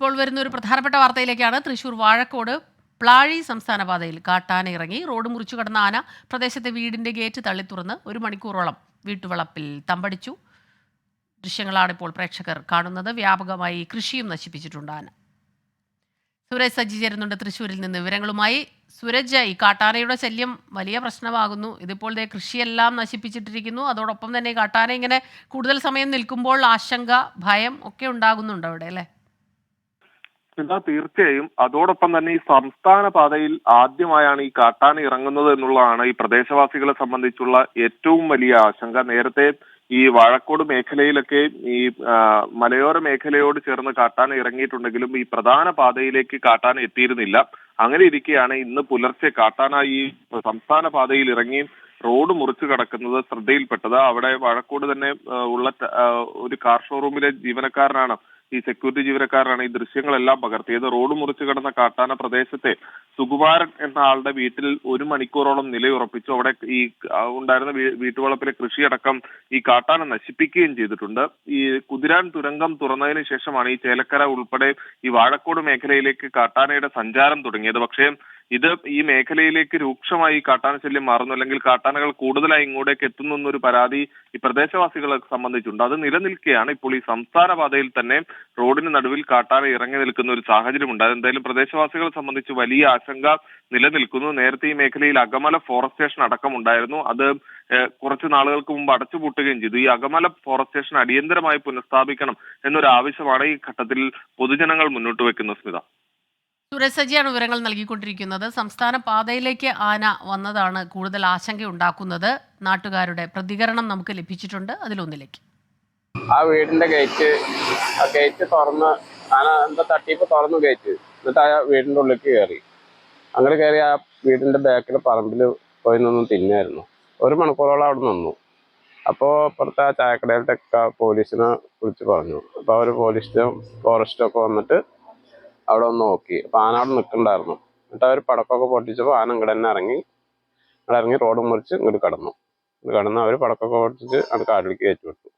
ഇപ്പോൾ വരുന്ന ഒരു പ്രധാനപ്പെട്ട വാർത്തയിലേക്കാണ്. തൃശൂർ വാഴക്കോട് പ്ലാഴി സംസ്ഥാന പാതയിൽ കാട്ടാന ഇറങ്ങി. റോഡ് മുറിച്ചു കടന്ന ആന പ്രദേശത്തെ വീടിന്റെ ഗേറ്റ് തള്ളി തുറന്ന് 1 മണിക്കൂറോളം വീട്ടുവളപ്പിൽ തമ്പടിച്ചു. ദൃശ്യങ്ങളാണ് ഇപ്പോൾ പ്രേക്ഷകർ കാണുന്നത്. വ്യാപകമായി കൃഷിയും നശിപ്പിച്ചിട്ടുണ്ട് ആന. സുരജ് സജ്ജി ചേരുന്നുണ്ട് തൃശ്ശൂരിൽ നിന്ന് വിവരങ്ങളുമായി. സുരജ്, ഈ കാട്ടാനയുടെ ശല്യം വലിയ പ്രശ്നമാകുന്നു. ഇതിപ്പോൾ ദേ കൃഷിയെല്ലാം നശിപ്പിച്ചിട്ടിരിക്കുന്നു. അതോടൊപ്പം തന്നെ ഈ കാട്ടാന ഇങ്ങനെ കൂടുതൽ സമയം നിൽക്കുമ്പോൾ ആശങ്ക, ഭയം ഒക്കെ ഉണ്ടാകുന്നുണ്ട് അവിടെ, അല്ലേ? പിന്നെ തീർച്ചയായും അതോടൊപ്പം തന്നെ ഈ സംസ്ഥാന പാതയിൽ ആദ്യമായാണ് ഈ കാട്ടാന ഇറങ്ങുന്നത് എന്നുള്ളതാണ് ഈ പ്രദേശവാസികളെ സംബന്ധിച്ചുള്ള ഏറ്റവും വലിയ ആശങ്ക. നേരത്തെ ഈ വാഴക്കോട് മേഖലയിലൊക്കെ ഈ മലയോര മേഖലയോട് ചേർന്ന് കാട്ടാന ഇറങ്ങിയിട്ടുണ്ടെങ്കിലും ഈ പ്രധാന പാതയിലേക്ക് കാട്ടാന എത്തിയിരുന്നില്ല. അങ്ങനെ ഇരിക്കെയാണ് ഇന്ന് പുലർച്ചെ കാട്ടാന ഈ സംസ്ഥാന പാതയിൽ ഇറങ്ങി റോഡ് മുറിച്ചു കടക്കുന്നത് ശ്രദ്ധയിൽപ്പെട്ടത്. അവിടെ വാഴക്കോട് തന്നെ ഉള്ള ഒരു കാർ ഷോറൂമിലെ ജീവനക്കാരനാണ്, ഈ സെക്യൂരിറ്റി ജീവനക്കാരനാണ് ഈ ദൃശ്യങ്ങളെല്ലാം പകർത്തിയത്. റോഡ് മുറിച്ചു കിടന്ന കാട്ടാന പ്രദേശത്തെ സുകുമാരൻ എന്ന ആളുടെ വീട്ടിൽ 1 മണിക്കൂറോളം നിലയുറപ്പിച്ചു. അവിടെ ഈ ഉണ്ടായിരുന്ന വീട്ടുവളപ്പിലെ കൃഷിയടക്കം ഈ കാട്ടാന നശിപ്പിക്കുകയും ചെയ്തിട്ടുണ്ട്. ഈ കുതിരാൻ തുരങ്കം തുറന്നതിന് ശേഷമാണ് ഈ ചേലക്കര ഉൾപ്പെടെ ഈ വാഴക്കോട് മേഖലയിലേക്ക് കാട്ടാനയുടെ സഞ്ചാരം തുടങ്ങിയത്. പക്ഷേ ഇത് ഈ മേഖലയിലേക്ക് രൂക്ഷമായി കാട്ടാന ശല്യം മാറുന്നു, അല്ലെങ്കിൽ കാട്ടാനകൾ കൂടുതലായി ഇങ്ങോട്ടേക്ക് എത്തുന്നു എന്നൊരു പരാതി ഈ പ്രദേശവാസികളെ സംബന്ധിച്ചുണ്ട്. അത് നിലനിൽക്കെയാണ് ഇപ്പോൾ ഈ സംസ്ഥാന പാതയിൽ തന്നെ റോഡിന് നടുവിൽ കാട്ടാന ഇറങ്ങി നിൽക്കുന്ന ഒരു സാഹചര്യമുണ്ട്. അതെന്തായാലും പ്രദേശവാസികളെ സംബന്ധിച്ച് വലിയ ആശങ്ക നിലനിൽക്കുന്നു. നേരത്തെ ഈ മേഖലയിൽ അകമല ഫോറസ്റ്റ് സ്റ്റേഷൻ അടക്കമുണ്ടായിരുന്നു. അത് കുറച്ച് നാളുകൾക്ക് മുമ്പ് അടച്ചുപൂട്ടുകയും ചെയ്തു. ഈ അകമല ഫോറസ്റ്റ് സ്റ്റേഷൻ അടിയന്തരമായി പുനഃസ്ഥാപിക്കണം എന്നൊരു ആവശ്യമാണ് ഈ ഘട്ടത്തിൽ പൊതുജനങ്ങൾ മുന്നോട്ട് വെക്കുന്ന. സ്മിത, സുരജ് സജ്ജിയാണ് വിവരങ്ങൾ നൽകിക്കൊണ്ടിരിക്കുന്നത്. സംസ്ഥാന പാതയിലേക്ക് ആന വന്നതാണ് കൂടുതൽ ആശങ്ക ഉണ്ടാക്കുന്നത്. നാട്ടുകാരുടെ പ്രതികരണം നമുക്ക് ലഭിച്ചിട്ടുണ്ട്. അതിലൊന്നിലേക്ക്. ആ വീടിന്റെ ഗേറ്റ് തുറന്ന് ആന എന്താ തട്ടിയപ്പോൾ തുറന്നു ഗേറ്റ്, എന്നിട്ട് ആ വീടിന്റെ ഉള്ളിലേക്ക് കയറി. അങ്ങനെ കയറി ആ വീടിന്റെ ബാക്കിലെ പറമ്പിൽ പോയി നിന്ന് തിന്നായിരുന്നു. 1 മണിക്കൂറോളം അവിടെ നിന്നു. അപ്പോൾ ഇപ്പുറത്തെ ആ ചായക്കടയിലൊക്കെ പോലീസിനെ വിളിച്ച് പറഞ്ഞു. അപ്പോൾ അവർ ഫോറസ്റ്റും ഒക്കെ വന്നിട്ട് അവിടെ ഒന്ന് നോക്കി. അപ്പോൾ ആന അവിടെ നിൽക്കണ്ടായിരുന്നു. എന്നിട്ട് അവർ പടക്കമൊക്കെ പൊട്ടിച്ചപ്പോൾ ആന ഇങ്ങോട്ട് തന്നെ ഇറങ്ങി റോഡ് മുറിച്ച് ഇങ്ങോട്ട് കടന്നു. അവർ പടക്കമൊക്കെ പൊട്ടിച്ച് അത് കാട്ടിലേക്ക് കയറ്റി വിട്ടു.